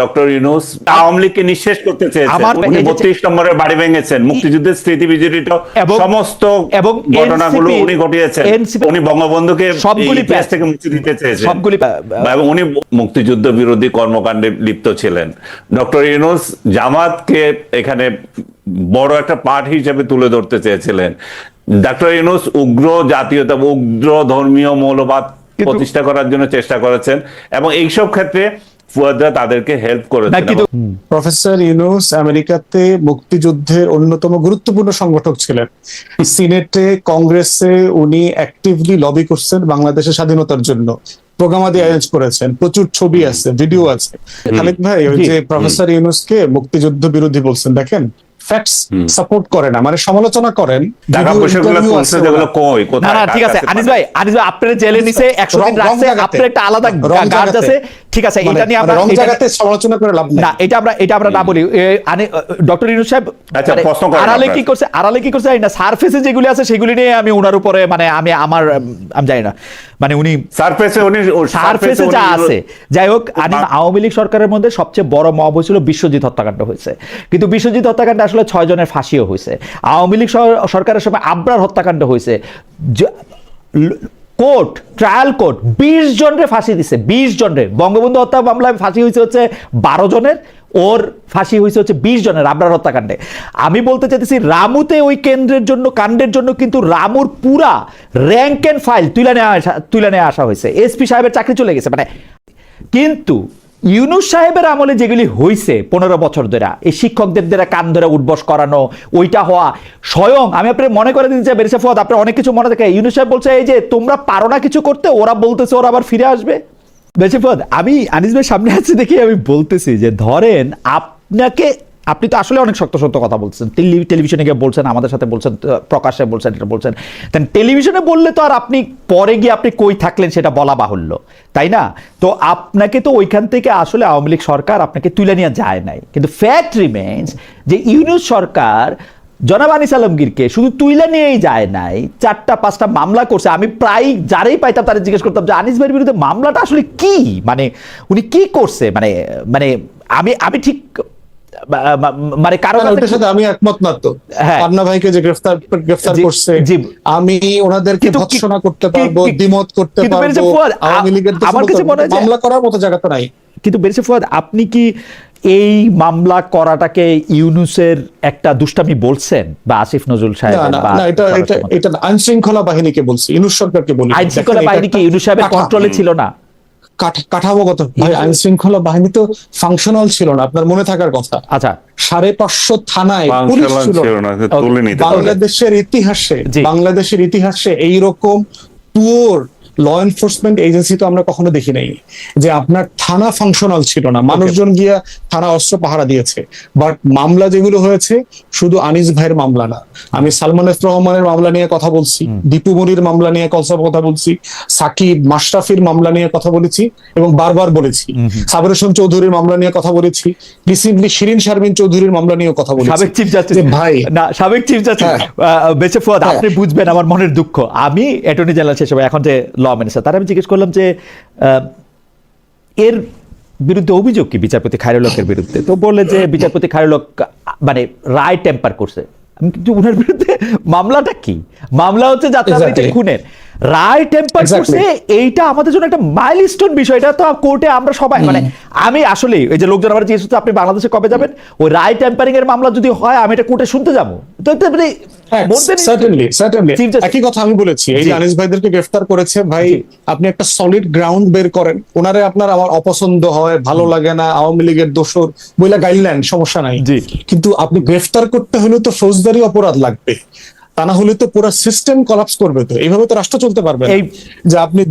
Doctor Yunus Awami লীগকে নিঃশেষ করতে চেয়েছেন। উনি 32 নম্বরের বাড়ি ভেঙেছেন, মুক্তিযুদ্ধের স্মৃতি বিজড়িত সমস্ত ঘটনাগুলো উনি ঘটিয়েছেন। উনি বঙ্গবন্ধুকে ইতিহাস থেকে মুক্তি দিতে চেয়েছেন এবং উনি মুক্তিযুদ্ধ বিরোধী কর্মকাণ্ডে লিপ্ত ছিলেন। ডক্টর ইউনূস জামাতকে এখানে বড় একটা পাঠ হিসেবে তুলে ধরতে চেয়েছিলেন। ডক্টর ইউনূস উগ্র জাতীয়তা, উগ্র ধর্মীয় মৌলবাদ প্রতিষ্ঠা করার জন্য চেষ্টা করেছেন এবং এইসব ক্ষেত্রে ফুয়াদরা তাদেরকে হেল্প করেছেন। প্রফেসর ইউনূস আমেরিকাতে মুক্তিযুদ্ধের অন্যতম গুরুত্বপূর্ণ সংগঠক ছিলেন। সিনেটে, কংগ্রেসে উনি অ্যাক্টিভলি লবি করছেন বাংলাদেশের স্বাধীনতার জন্য। প্রোগ্রামাদি আয়োজন করেছেন, প্রচুর ছবি আছে, ভিডিও আছে। খালিদ ভাই, ওই যে প্রফেসর ইউনূসকে মুক্তিযুদ্ধ বিরোধী বলছেন, দেখেন ফ্যাক্টস সাপোর্ট করে না, মানে সমালোচনা করেন। ঠিক আছে আনিস ভাই, আপনার জেলে নিছে 100 দিন রাখছে, আপনার একটা আলাদা গার্ড আছে, ঠিক আছে, এটা নিয়ে আমরা রং জায়গাতে সমালোচনা করে লাভ নেই। না, এটা আমরা না বলি। ডক্টর ইউনূস সাহেব আড়ালে কি করছে না, সারফেসে যেগুলি আছে সেগুলি নিয়ে আমি ওনার উপরে মানে আমি জানি না, মানে উনি সারফেসে যা আছে। যাই হোক, আওয়ামী লীগ সরকারের মধ্যে সবচেয়ে বড় মব হয়েছিল বিশ্বজিৎ হত্যাকাণ্ড হয়েছে, কিন্তু বিশ্বজিৎ হত্যাকাণ্ডে আসলে 6 জনের ফাঁসিও হয়েছে। আওয়ামী লীগ সরকারের সময় আবরার হত্যাকাণ্ড হয়েছে, কোর্ট ট্রায়াল কোর্ট 20 জনের ফাঁসি দিছে, 20 জনের। বঙ্গবন্ধু হত্যা মামলায় ফাঁসি হয়েছে হচ্ছে 12 জনের, ওর ফাঁসি হয়েছে হচ্ছে 20 জনের আবরার হত্যাকাণ্ডে। আমি বলতে চাইতেছি রামুতে ওই কেন্দ্রের জন্য কাণ্ডের জন্য কিন্তু রামুর পুরা র্যাঙ্ক এন্ড ফাইল তুলে নেওয়া আসা হয়েছে, এসপি সাহেবের চাকরি চলে গেছে মানে। কিন্তু ইউনূস সাহেবের আমলে যেগুলি হয়েছে 15 বছর ধরে, এই শিক্ষকদের দ্বারা কান ধরে উঠবস করানো, ওইটা হওয়া, স্বয়ং আমি আপনার মনে করে দিতে চাই বেরিসা ফুয়াদ, আপনার অনেক কিছু মনে থাকে। ইউনূস সাহেব বলছে এই যে তোমরা পারো না কিছু করতে, ওরা বলতেছে ওরা আবার ফিরে আসবে। বেরিসা ফুয়াদ, আমি আনিস ভাই সামনে আছি দেখি আমি বলতেছি যে ধরেন আপনি তো আসলে অনেক শক্ত শক্ত কথা বলছেন, টেলিভিশনে গিয়ে বলছেন, আমাদের সাথে বলছেন, প্রকাশ্যে বলছেন, এটা বলছেন। টেলিভিশনে বললে তো আর আপনি পরে গিয়ে আপনি কই থাকলেন সেটা বলা বাহুল্য, তাই না? তো আপনাকে তো ওইখান থেকে আসলে আওয়ামী লীগ সরকার আপনাকে তুলে নিয়ে যায় নাই, কিন্তু ফ্যাক্ট রিমেইনস যে ইউনূস সরকার জনাব আনিস আলমগীরকে শুধু তুইলা নিয়েই যায় নাই, 4-5টা মামলা করছে। আমি প্রায় যারাই পাইতাম তারা জিজ্ঞেস করতাম যে আনিস ভাইয়ের বিরুদ্ধে মামলাটা আসলে কি, মানে উনি কি করছে, মানে আমি ঠিক মানে কারণ সাথে আমি একমত না। তো পান্না ভাইকে যে গ্রেফতার করছে, আমি ওনাদেরকে ভৎসনা করতে পারবো, দ্বিমত করতে পারবো, আওয়ামী লীগের মামলা করার মতো জায়গা তো নাই। কিন্তু বেরিসা ফুয়াদ, আপনি কি এই মামলা করাটাকে ইউনূসের একটা দুষ্টামি বলছেন বা আসিফ নজরুল সাহেব? না, এটা আইন শৃঙ্খলা বাহিনীকে বলছি, ইউনূস সরকারকে বলি। আইন শৃঙ্খলা বাহিনী কি ইউনূস সাহেবের কন্ট্রোলে ছিল না? কাঠামোগত ভাই, আইন শৃঙ্খলা বাহিনী তো ফাংশনাল ছিল না, আপনার মনে থাকার কথা। আচ্ছা, 550 থানায় পুলিশ ছিল না। বাংলাদেশের ইতিহাসে এইরকম পুয়ার ল এনফোর্সমেন্ট এজেন্সি তো আমরা কখনো দেখি নাই, যে আপনার থানা ফাংশনাল ছিল না, মানুষজন গিয়া থানা অস্ত্র পাহারা দিয়েছে। বাট মামলা যেগুলো হয়েছে শুধু আনিস ভাইয়ের মামলা না, আমি সালমান এফ রহমানের মামলা নিয়ে কথা বলছি, দীপু মনির মামলা নিয়ে কথা বলছি, সাকিব মাশরাফির মামলা নিয়ে কথা বলেছি এবং বারবার বলেছি, সাবির হোসেন চৌধুরীর মামলা নিয়ে কথা বলেছি, রিসেন্টলি শিরিন শারমিন চৌধুরীর মামলা নিয়ে কথা বলেছি। সাবেক চিফ জাস্টিস ভাই, না সাবেক চিফ জাস্টিস বেঁচে ফুয়াদ, আপনি বুঝবেন আমার মনের দুঃখ। আমি অ্যাটর্নি জেনারেল শেষ হবে এখন যে তার আমি জিজ্ঞেস করলাম যে এর বিরুদ্ধে অভিযোগ কি বিচারপতি খায়রুল হকের বিরুদ্ধে? তো বললে যে বিচারপতি খায়রুল হক মানে রায় টেম্পার করছে। আমি কিন্তু ওনার বিরুদ্ধে মামলাটা কি? মামলা হচ্ছে যাত্রাবাড়িতে খুনের রায় টেম্পার করছে। এইটা আমাদের জন্য একটা মাইলস্টোন বিষয়। এটা তো কোর্টে আমরা সবাই মানে আমি আসলে এই যে লোকজন আমার জিজ্ঞেস করছে আপনি বাংলাদেশে কবে যাবেন, ওই রায় টেম্পারিং এর মামলা যদি হয় আমি এটা কোর্টে শুনতে যাবো। তো একই কথা আমি বলেছি, এই যে আনিস ভাইদেরকে গ্রেফতার করেছে, ভাই আপনি একটা সলিড গ্রাউন্ড বের করেন। ওনারে আপনার আমার অপছন্দ হয়, ভালো লাগে না, আওয়ামী লীগের দোসর বইলা গাইডলাইন, সমস্যা নাই, কিন্তু আপনি গ্রেফতার করতে হলে তো ফৌজদারি অপরাধ লাগবে, তা না হলে তো পুরো সিস্টেম কলাপস করবে। তো এইভাবে তো রাষ্ট্র চলতে পারবে না। যে আপনি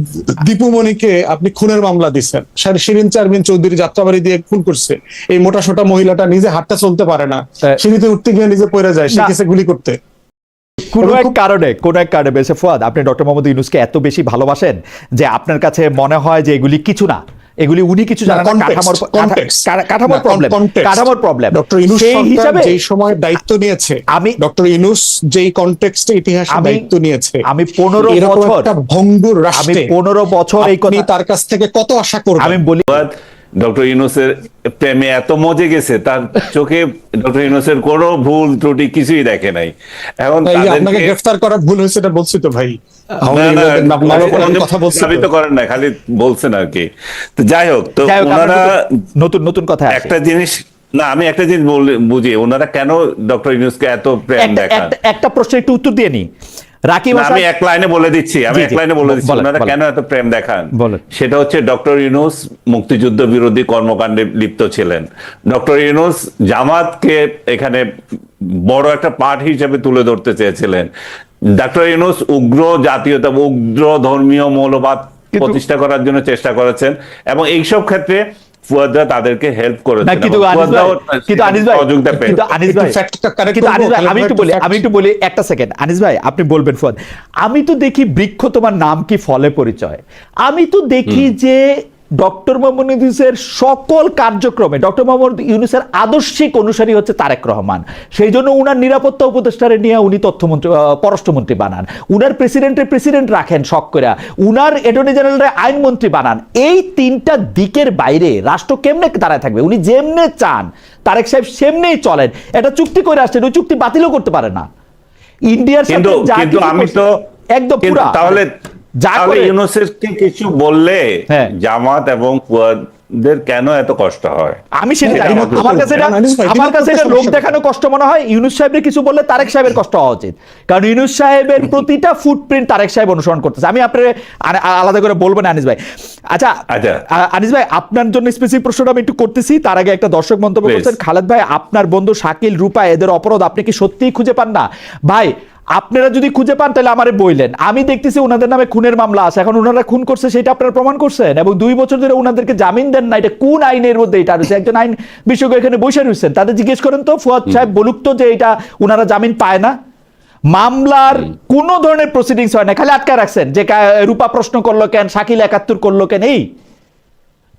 দীপু মনিকে আপনি খুনের মামলা দিচ্ছেন, শিরিন শারমিন চৌধুরী যাত্রাবাড়ি দিয়ে খুন করছে, এই মোটা সোটা মহিলাটা নিজে হাঁটতে চলতে পারে না, সিঁড়িতে উঠতে গিয়ে নিজে পড়ে যায়, সে কেসে গুলি করতে। কোন এক কারণে বেশি ফুয়াদ, আপনি ডক্টর মোহাম্মদ ইউনূসকে এত বেশি ভালোবাসেন যে আপনার কাছে মনে হয় যে এগুলি কিছু না, এগুলি উনি কিছু জানেন না, কাঠামোর প্রবলেম। ডক্টর ইউনূস সরকার যেই সময় দায়িত্ব নিয়েছে, ডক্টর ইউনূস যেই কনটেক্সটে ইতিহাসে দায়িত্ব নিয়েছে, আমি 15 বছর একটা ভঙ্গুর রাষ্ট্রে 15 বছর এই কথা তার কাছ থেকে কত আশা করব? আমি বলি ডক্টর ইউনূসের প্রেমে এত মজে গেছে, তার চোখে ডক্টর ইউনূসের কোনো ভুল ত্রুটি কিছুই দেখে নাই। এখন আপনাকে গ্রেফতার করা ভুল হয়েছে এটা বলছি তো ভাই, দাবি তো করেন না, খালি বলছেন আর কি। তো যাই হোক, তো ওনারা নতুন নতুন কথা একটা জিনিস না, আমি একটা জিনিস বুঝি, ওনারা কেন ডক্টর ইউনূসকে এত প্রেম দেখান। একটা প্রশ্নের একটু উত্তর দিয়ে নি রাকিব হাসান। আমি এক লাইনে বলে দিচ্ছি, ওনারা কেন এত প্রেম দেখান। সেটা হচ্ছে ডক্টর ইউনূস মুক্তিযুদ্ধ বিরোধী কর্মকাণ্ডে লিপ্ত ছিলেন। ডক্টর ইউনূস জামাতকে এখানে বড় একটা পার্ট হিসেবে তুলে ধরতে চেয়েছিলেন। ডক্টর ইউনূস উগ্র জাতীয়তা, উগ্র ধর্মীয় মৌলবাদ প্রতিষ্ঠা করার জন্য চেষ্টা করেছেন, এবং এইসব ক্ষেত্রে ফুয়াদরা তাদেরকে হেল্প করেছেন। আমি একটু বলি একটা সেকেন্ড, আনিস ভাই আপনি বলবেন। ফুয়াদ, আমি তো দেখি বৃক্ষ তোমার নাম কি ফলে পরিচয়। আমি তো দেখি যে ডক্টর মোহাম্মদ ইউনূসের সকল কার্যক্রমে ডক্টর মোহাম্মদ ইউনূসের আদর্শিক অনুসারী হচ্ছে তারেক রহমান। সেই জন্য উনার নিরাপত্তা উপদেষ্টারে নিয়ে উনি তথ্যমন্ত্রী, পররাষ্ট্রমন্ত্রী বানান, উনার প্রেসিডেন্ট রাখেন শখ করে, উনার অ্যাটর্নি জেনারেলের আইনমন্ত্রী বানান। এই তিনটা দিকের বাইরে রাষ্ট্র কেমনে দাঁড়ায় থাকবে? উনি যেমনে চান তারেক সাহেব সেমনেই চলেন। এটা চুক্তি করে আসছেন, ওই চুক্তি বাতিলও করতে পারে না। ইন্ডিয়ার সাথে আমি তো একদম পুরো তাহলে ইউনূসকে কিছু বললে জামাত এবং ফুয়াদের কেন এত কষ্ট হয়? আমি সেটা জানি না। আমার কাছে এটা লোক দেখানো কষ্ট মনে হয়। ইউনূস সাহেবের কিছু বললে তারেক সাহেবের কষ্ট হওয়া উচিত, কারণ ইউনূস সাহেবের প্রতিটা ফুটপ্রিন্ট তারেক সাহেব অনুসরণ করতেছে। আমি আপনার আলাদা করে বলবো না আনিস ভাই। আচ্ছা আনিস ভাই, আপনার জন্য স্পেসিফিক প্রশ্নটা আমি একটু করতেছি। তার আগে একটা দর্শক মন্তব্য করছেন, খালেদ ভাই আপনার বন্ধু শাকিল, রূপা এদের অপরাধ আপনি কি সত্যিই খুঁজে পান না? ভাই আপনারা যদি খুঁজে পান তাহলে আমারে বললেন। আমি দেখতেছি ওনাদের নামে খুনের মামলা আছে, এখন ওনারা খুন করছে সেটা আপনারা প্রমাণ করছেন, এবং 2 বছর ধরে ওনাদেরকে জামিন দেন না। এটা কোন আইনের মধ্যে এটা রয়েছে? একজন আইন বিশেষজ্ঞ এখানে বসে রয়েছেন, তাদের জিজ্ঞেস করেন তো ফুয়াদ সাহেব বলুক তো যে এটা ওনারা জামিন পায় না। মামলার কোন ধরনের প্রসিডিংস হয় না, খালি আটকায় রাখছেন যে রূপা প্রশ্ন করলো কেন, শাকিল 71 করলো কেন।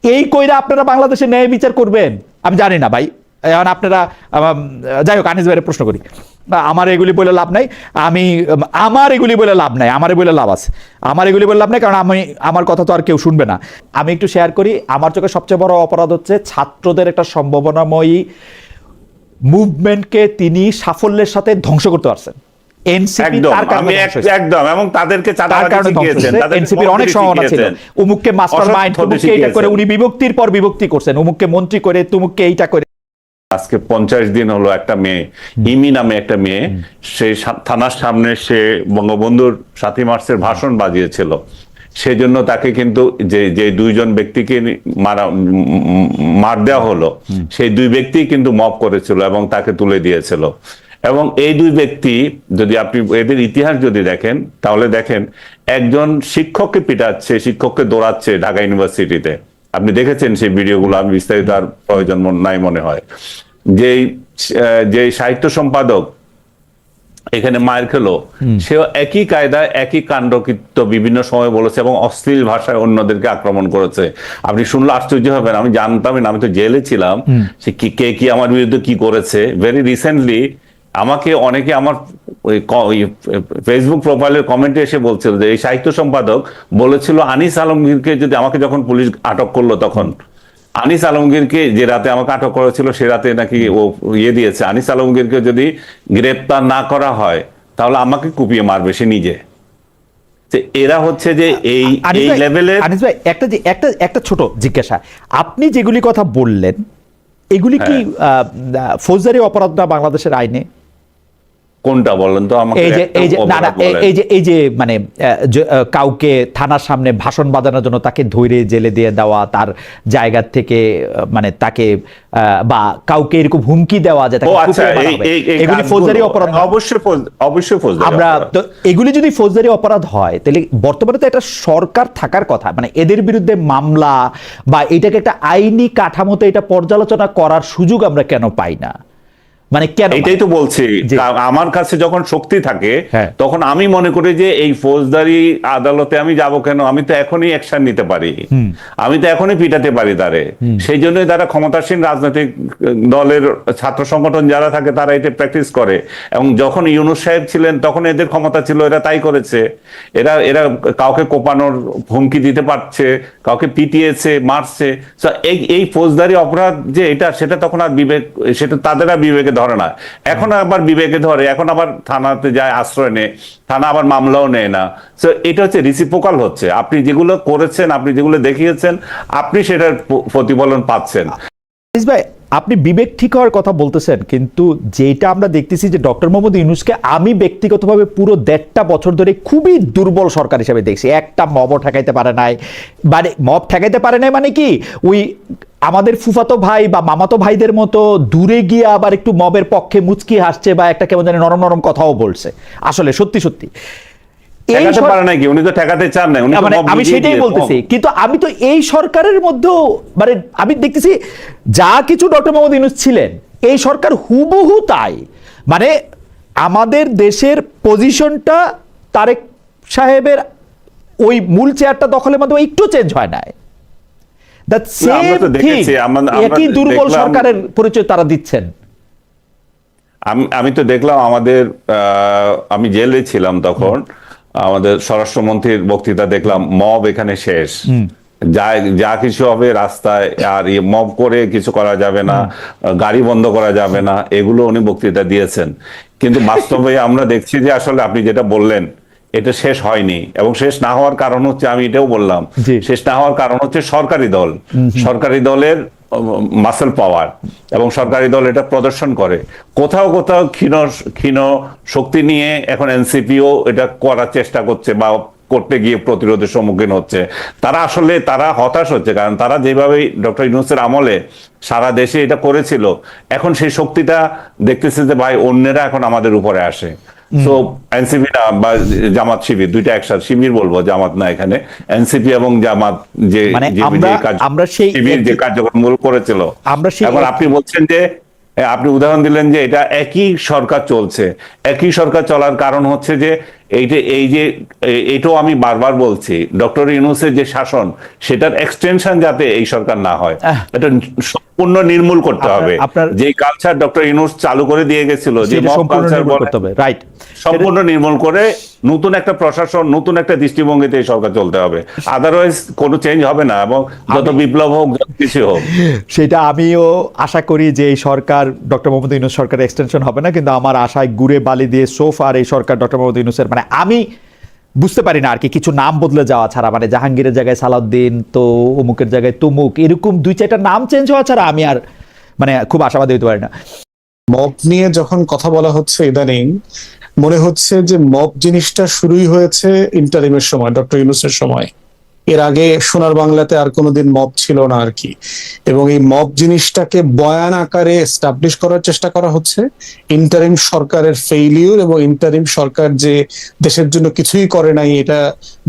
এই কইরা আপনারা বাংলাদেশে ন্যায় বিচার করবেন? আমি জানি না ভাই। এখন আপনারা, যাই হোক, আনিস ভাইয়ের প্রশ্ন করি। আমার এগুলি বলে লাভ নাই, আমার এগুলি বলে লাভ নাই, আমার বলে লাভ আছে, আমার এগুলি বলে লাভ নাই, কারণ আমার কথা তো আর কেউ শুনবে না। আমি একটু শেয়ার করি। আমার চোখে সবচেয়ে বড় অপরাধ হচ্ছে ছাত্রদের একটা সম্ভাবনাময়ী মুভমেন্টকে তিনি সাফল্যের সাথে ধ্বংস করতে পারছেন। এনসিপির অনেক সম্ভাবনা ছিল। উমুককে মাস্টার মাইন্ড, উমুককে এইটা করে উনি বিভক্তির পর বিভক্তি করছেন, উমুককে মন্ত্রী করে, তুমুককে এইটা করে। আজকে 50 দিন হলো একটা মেয়ে, ইমি নামে একটা মেয়ে, সেই থানার সামনে সে বঙ্গবন্ধুর 7ই মার্চের ভাষণ বাজিয়েছিল। সেই জন্য তাকে কিন্তু যে 2জন ব্যক্তিকে মার দেওয়া হলো, সেই 2 ব্যক্তি কিন্তু মব করেছিল এবং তাকে তুলে দিয়েছিল। এবং এই 2 ব্যক্তি, যদি আপনি এদের ইতিহাস যদি দেখেন, তাহলে দেখেন একজন শিক্ষককে পিটাচ্ছে, শিক্ষককে দৌড়াচ্ছে ঢাকা ইউনিভার্সিটিতে। আপনি দেখেছেন সেই ভিডিওগুলো, আমি বিস্তারিত আর প্রয়োজন নাই মনে হয়। যে সাহিত্য সম্পাদক এখানে মায়ের খেলো, সেও একই কায়দায় একই কাণ্ডকৃত্য বিভিন্ন সময় বলেছে এবং অশ্লীল ভাষায় অন্যদেরকে আক্রমণ করেছে। আপনি শুনলে আশ্চর্য হবেন, আমি জানতামই না, আমি তো জেলে ছিলাম, সে কে কি আমার বিরুদ্ধে কি করেছে। ভেরি রিসেন্টলি আমাকে অনেকে আমার ফেসবুক প্রোফাইলের কমেন্টে এসে বলছিল যে এই সাহিত্য সম্পাদক বলেছিল আনিস আলমগীরকে যদি, আমাকে যখন পুলিশ আটক করলো তখন আনিস আলমগীরকে, যে রাতে আমাকে আটক করেছিল সে রাতে নাকি ও দিয়েছে, আনিস আলমগীরকে যদি গ্রেপ্তার না করা হয় তাহলে আমাকে কুপিয়ে মারবে সে নিজে। এরা হচ্ছে যে এই লেভেলের। আনিস ভাই একটা ছোট জিজ্ঞাসা, আপনি যেগুলি কথা বললেন এগুলি কি ফৌজদারি অপরাধ না বাংলাদেশের আইনে? কোনটা বলেন তো আমাকে? এই যে মানে কাউকে থানার সামনে ভাষণ বাজানোর জন্য তাকে ধরে জেলে দিয়ে দেওয়া, তার জায়গা থেকে মানে তাকে, বা কাউকে এরকম হুমকি দেওয়া, যে এগুলি ফৌজদারি অপরাধ? অবশ্যই ফৌজদারি। আমরা তো এগুলি যদি ফৌজদারি অপরাধ হয় তাহলে বর্তমানে তো একটা সরকার থাকার কথা, মানে এদের বিরুদ্ধে মামলা বা এটাকে একটা আইনি কাঠামোতে এটা পর্যালোচনা করার সুযোগ আমরা কেন পাই না? মানে কেন? এটাই তো বলছি, আমার কাছে যখন শক্তি থাকে তখন আমি মনে করি যে এই ফৌজদারি আদালতে আমি যাব কেন, আমি তো এখনই অ্যাকশন নিতে পারি, আমি তো এখনই পিটাতে পারি তারে। সেই জন্যই তারা ক্ষমতাসীন রাজনৈতিক দলের ছাত্র সংগঠন যারা থাকে তারা এটা প্র্যাকটিস করে। এবং যখন ইউনূস সাহেব ছিলেন তখন এদের ক্ষমতা ছিল, এরা তাই করেছে। এরা এরা কাউকে কোপানোর হুমকি দিতে পারছে, কাউকে পিটিয়েছে, মারছে। এই ফৌজদারি অপরাধ যে এটা, সেটা তখন আর বিবেক, সেটা তাদের আর বিবেকে ধরে না। এখন আবার বিবেকে ধরে, এখন আবার থানাতে যায়, আশ্রয় নেয়, থানা আবার মামলাও নেয় না। তো এটা হচ্ছে রিসিপ্রোকাল হচ্ছে। আপনি যেগুলো করেছেন, আপনি যেগুলো দেখিয়েছেন, আপনি সেটার প্রতিফলন পাচ্ছেন। ভাই, আপনি বিবেক ঠিক হওয়ার কথা বলতেছেন, কিন্তু যেটা আমরা দেখতেছি যে ডক্টর মোহাম্মদ ইউনূসকে আমি ব্যক্তিগতভাবে পুরো 1.5 বছর ধরে খুবই দুর্বল সরকার হিসেবে দেখছি। একটা মবও ঠেকাইতে পারে নাই, মানে মব ঠেকাইতে পারে নাই মানে কি, ওই আমাদের ফুফাতো ভাই বা মামাতো ভাইদের মতো দূরে গিয়ে আবার একটু মবের পক্ষে মুচকি হাসছে বা একটা কেমন জানি নরম নরম কথাও বলছে। আসলে সত্যি সত্যি আমি সেটাই বলতেছি। কিন্তু আমি তো এই সরকারের মধ্যেও মানে আমি দেখতেছি যা কিছু ডক্টর মোহাম্মদ ইউনূস ছিলেন, এই সরকার হুবহু তাই। মানে আমাদের দেশের পজিশনটা তারেক সাহেবের ওই মূল চেয়ারটা দখলের মাধ্যমে একটু চেঞ্জ হয় নাই। একই দুর্বল সরকারের পরিচয় তারা দিচ্ছেন। আমি তো দেখলাম আমাদের, আমি জেলে ছিলাম তখন, আমাদের স্বরাষ্ট্রমন্ত্রীর বক্তৃতা দেখলাম, মব এখানে শেষ, যা কিছু হবে রাস্তায়, আর মব করে কিছু করা যাবে না, গাড়ি বন্ধ করা যাবে না, এগুলো উনি বক্তৃতা দিয়েছেন। কিন্তু বাস্তবে আমরা দেখছি যে আসলে আপনি যেটা বললেন এটা শেষ হয়নি। এবং শেষ না হওয়ার কারণ হচ্ছে, আমি এটাও বললাম, শেষ না হওয়ার কারণ হচ্ছে সরকারি দল, সরকারি দলের মাসেল পাওয়ার, এবং সরকারি দল এটা প্রদর্শন করে। কোথাও কোথাও ক্ষীণ শক্তি নিয়ে এখন এনসিপিও এটা করার চেষ্টা করছে বা করতে গিয়ে প্রতিরোধের সম্মুখীন হচ্ছে। তারা হতাশ হচ্ছে, কারণ তারা যেভাবে ডক্টর ইউনূসের আমলে সারা দেশে এটা করেছিল, এখন সেই শক্তিটা দেখতেছে যে ভাই অন্যেরা এখন আমাদের উপরে আসে। তো এনসিপি না বা জামাত শিবির, দুইটা একসাথে, শিবির বলবো, জামাত না, এখানে এনসিপি এবং জামাত যে শিবির যে কার্যক্রম করেছিল, এখন আপনি বলছেন যে, আপনি উদাহরণ দিলেন যে এটা একই সরকার চলছে। একই সরকার চলার কারণ হচ্ছে যে এইটাও আমি বারবার বলছি, ডক্টর ইউনূসের যে শাসন, সেটার এক্সটেনশন যাতে এই সরকার না হয়, এটা সম্পূর্ণ নির্মূল করতে হবে। যে কালচার ডক্টর ইউনূস চালু করে দিয়ে গেছিল, যে মব কালচার, রাইট, সম্পূর্ণ নির্মূল করে নতুন একটা প্রশাসন, নতুন একটা দৃষ্টিভঙ্গিতে এই সরকার চলতে হবে। আদারওয়াইজ কোনো চেঞ্জ হবে না, এবং যত বিপ্লব হোক, যত কিছু হোক। সেটা আমিও আশা করি যে এই সরকার ডক্টর মোহাম্মদ ইউনূস সরকারের এক্সটেনশন হবে না, কিন্তু আমার আশায় গুড়ে বালি দিয়ে সোফার এই সরকার ডক্টর মোহাম্মদ ইউনূসের, মানে আমি বুঝতে পারি না আর কি, কিছু নাম বদলে যাওয়া ছাড়া, মানে জাহাঙ্গীরের জায়গায় সালাউদ্দিন, তো অমুকের জায়গায় তুমুক, এরকম 2-4টা নাম চেঞ্জ হওয়া ছাড়া আমি আর মানে খুব আশাবাদী হতে পারি না। মব নিয়ে যখন কথা বলা হচ্ছে ইদানিং, মনে হচ্ছে যে মব জিনিসটা শুরুই হয়েছে ইন্টারিমের সময়, ডক্টর ইউনূসের সময়। এর আগে সোনার বাংলাতে আর কোনোদিন মব ছিল না আর কি। এবং এই মব জিনিসটাকে বয়ান আকারে এস্টাবলিশ করার চেষ্টা করা হচ্ছে। ইন্টারিম সরকারের ফেইলিউর, এবং ইন্টারিম সরকার যে দেশের জন্য কিছুই করে নাই, এটা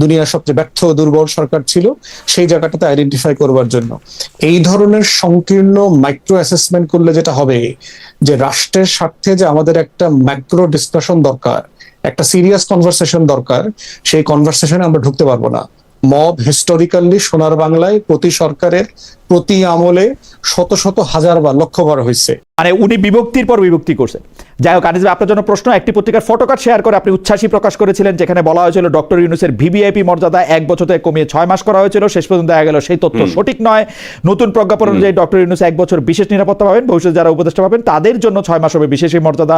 দুনিয়ার সবচেয়ে ব্যর্থ দুর্বল সরকার ছিল, সেই জায়গাটাতে আইডেন্টিফাই করবার জন্য এই ধরনের সংকীর্ণ মাইক্রো অ্যাসেসমেন্ট করলে যেটা হবে, যে রাষ্ট্রের স্বার্থে যে আমাদের একটা ম্যাক্রো ডিসকাশন দরকার, একটা সিরিয়াস কনভারসেশন দরকার, সেই কনভারসেশনে আমরা ঢুকতে পারবো না। মব হিস্টোরিক্যালি সোনার বাংলায় প্রতি সরকারের প্রতি আমলে শত শত হাজারবার, লক্ষবার হয়েছে। মানে উনি বিভক্তির পর বিভক্তি করছেন। যাই হোক, আনিস ভাই, আপনার জন্য প্রশ্ন, একটি পত্রিকার ফটোকার্ড শেয়ার করে আপনি উচ্ছ্বাসী প্রকাশ করেছিলেন, যেখানে বলা হয়েছিল ডক্টর ইউনূসের ভিভিআইপি মর্যাদা 1 বছর থেকে কমিয়ে 6 মাস করা হয়েছিল। শেষ পর্যন্ত দেখা গেল সেই তথ্য সঠিক নয়। নতুন প্রজ্ঞাপন অনুযায়ী ডক্টর ইউনূস 1 বছর বিশেষ নিরাপত্তা পাবেন, ভবিষ্যতে যারা উপদেষ্টা পাবেন তাদের জন্য 6 মাস হবে বিশেষ মর্যাদা।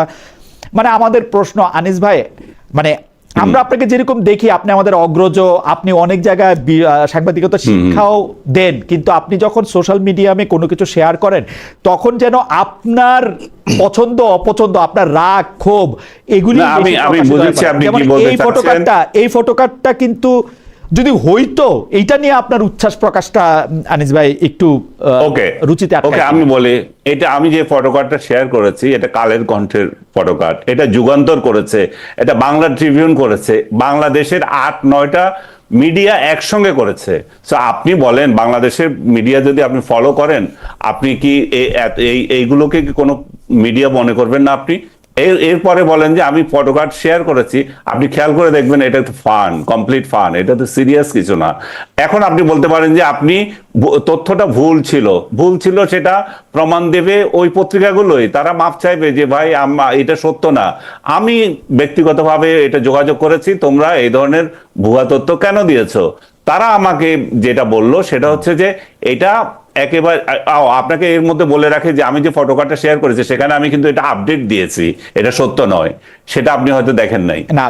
মানে আমাদের প্রশ্ন, আনিস ভাই, মানে আমরা আপনাকে যেরকম দেখি, আপনি আমাদের অগ্রজ, আপনি অনেক জায়গায় সাংবাদিকতা শিক্ষাও দেন, কিন্তু আপনি যখন সোশ্যাল মিডিয়ামে কোনো কিছু শেয়ার করেন, তখন যেন আপনার পছন্দ অপছন্দ, আপনার রাগ ক্ষোভ, এগুলি এই ফটোকার্ডটা কিন্তু যদি হইতো, এইটা নিয়ে আপনার উচ্ছ্বাস প্রকাশটা আনিস ভাই একটু রুচিতে ওকে আমি বলি, এটা আমি যে ফটোকার্ডটা শেয়ার করেছি, এটা কালের কণ্ঠের ফটোকার্ড, এটা যুগান্তর করেছে, এটা বাংলা ট্রিবিউন করেছে, বাংলাদেশের 8-9টা মিডিয়া একসঙ্গে করেছে। সো আপনি বলেন, বাংলাদেশের মিডিয়া যদি আপনি ফলো করেন, আপনি কি এইগুলোকে কি কোনো মিডিয়া মনে করবেন না আপনি। এরপরে বলেন যে আমি ফটোকার্ড শেয়ার করেছি, আপনি খেয়াল করে দেখবেন এটা তো ফান, কমপ্লিট ফান, এটা তো সিরিয়াস কিছু না। এখন আপনি বলতে পারেন যে আপনি তথ্যটা ভুল ছিল, সেটা প্রমাণ দেবে ওই পত্রিকাগুলোই, তারা মাপ চাইবে যে ভাই এটা সত্য না, আমি ব্যক্তিগতভাবে এটা যোগাযোগ করেছি, তোমরা এই ধরনের ভুয়া তথ্য কেন দিয়েছো। তারা আমাকে যেটা বললো সেটা হচ্ছে যে এটা একেবারে, আপনাকে এর মধ্যে বলে রাখে যে আমি যে ফটোকার্ডটা শেয়ার করেছি সেখানে আমি কিন্তু এটা আপডেট দিয়েছি, এটা সত্য নয়, সেটা আপনি হয়তো দেখেন নাই। না